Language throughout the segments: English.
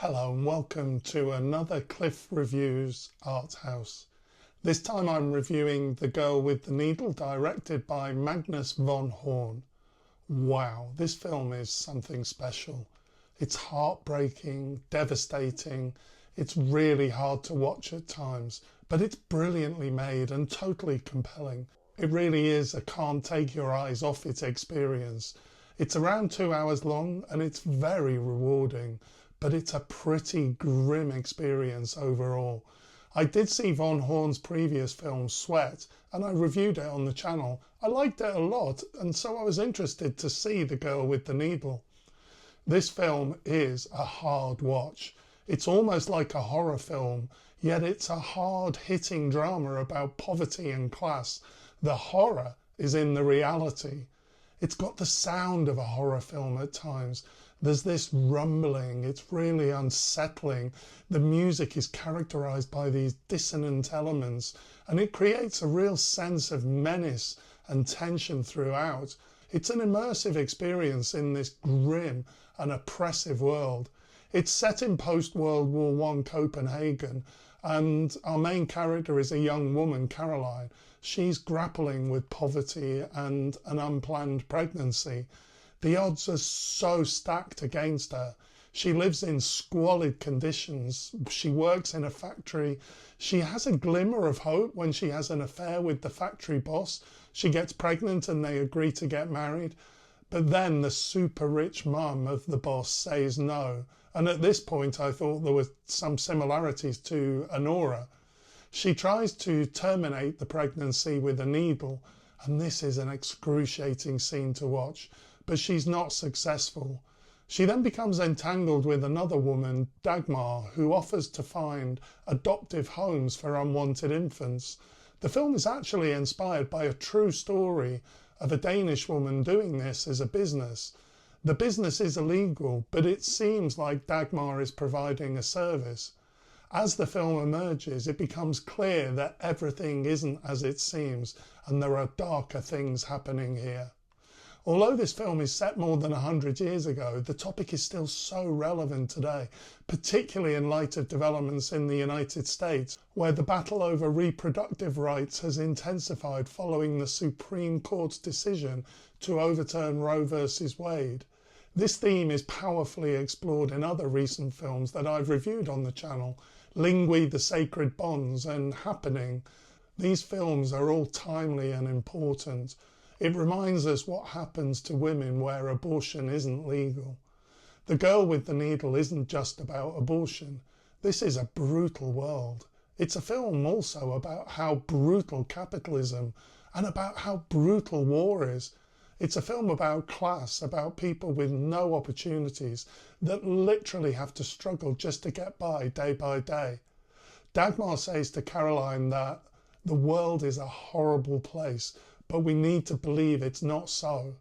Hello and welcome to another Cliff Reviews Art House. This time I'm reviewing The Girl with the Needle, directed by Magnus von Horn. Wow, this film is something special. It's heartbreaking, devastating, it's really hard to watch at times, but it's brilliantly made and totally compelling. It really is a can't take your eyes off it experience. It's around 2 hours long and it's very rewarding, but it's a pretty grim experience overall. I did see Von Horn's previous film Sweat and I reviewed it on the channel. I liked it a lot and so I was interested to see The Girl with the Needle. This film is a hard watch. It's almost like a horror film, yet it's a hard-hitting drama about poverty and class. The horror is in the reality. It's got the sound of a horror film at times. There's this rumbling, it's really unsettling. The music is characterized by these dissonant elements and it creates a real sense of menace and tension throughout. It's an immersive experience in this grim and oppressive world. It's set in post-World War I Copenhagen and our main character is a young woman, Caroline. She's grappling with poverty and an unplanned pregnancy. The odds are so stacked against her. She lives in squalid conditions. She works in a factory. She has a glimmer of hope when she has an affair with the factory boss. She gets pregnant and they agree to get married. But then the super rich mum of the boss says no. And at this point I thought there were some similarities to Honora. She tries to terminate the pregnancy with a needle, and this is an excruciating scene to watch, but she's not successful. She then becomes entangled with another woman, Dagmar, who offers to find adoptive homes for unwanted infants. The film is actually inspired by a true story of a Danish woman doing this as a business. The business is illegal, but it seems like Dagmar is providing a service. As the film emerges, it becomes clear that everything isn't as it seems, and there are darker things happening here. Although this film is set more than 100 years ago, the topic is still so relevant today, particularly in light of developments in the United States, where the battle over reproductive rights has intensified following the Supreme Court's decision to overturn Roe v. Wade. This theme is powerfully explored in other recent films that I've reviewed on the channel, Lingui, The Sacred Bonds and Happening. These films are all timely and important. It reminds us what happens to women where abortion isn't legal. The Girl with the Needle isn't just about abortion. This is a brutal world. It's a film also about how brutal capitalism and about how brutal war is. It's a film about class, about people with no opportunities that literally have to struggle just to get by day. Dagmar says to Caroline that the world is a horrible place, but we need to believe it's not so.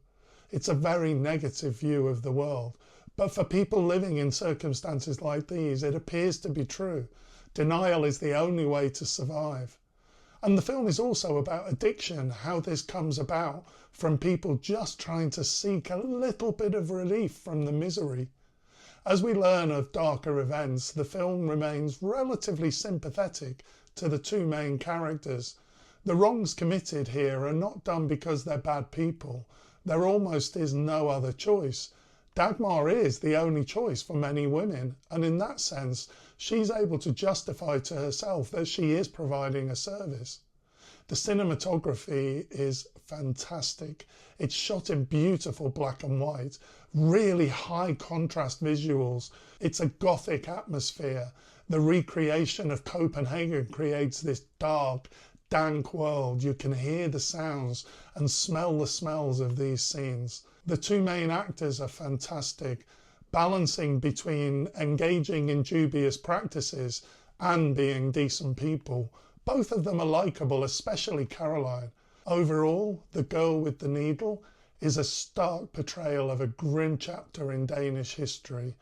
It's a very negative view of the world. But for people living in circumstances like these, it appears to be true. Denial is the only way to survive. And the film is also about addiction, how this comes about from people just trying to seek a little bit of relief from the misery. As we learn of darker events, the film remains relatively sympathetic to the two main characters. The wrongs committed here are not done because they're bad people. There almost is no other choice. Dagmar is the only choice for many women, and in that sense, she's able to justify to herself that she is providing a service. The cinematography is fantastic. It's shot in beautiful black and white, really high contrast visuals. It's a gothic atmosphere. The recreation of Copenhagen creates this dark, dank world. You can hear the sounds and smell the smells of these scenes. The two main actors are fantastic, balancing between engaging in dubious practices and being decent people. Both of them are likeable, especially Caroline. Overall, The Girl with the Needle is a stark portrayal of a grim chapter in Danish history.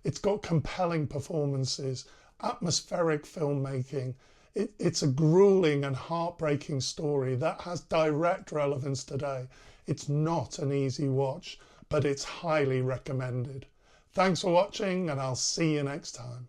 It's got compelling performances, atmospheric filmmaking. It's a grueling and heartbreaking story that has direct relevance today. It's not an easy watch, but it's highly recommended. Thanks for watching, and I'll see you next time.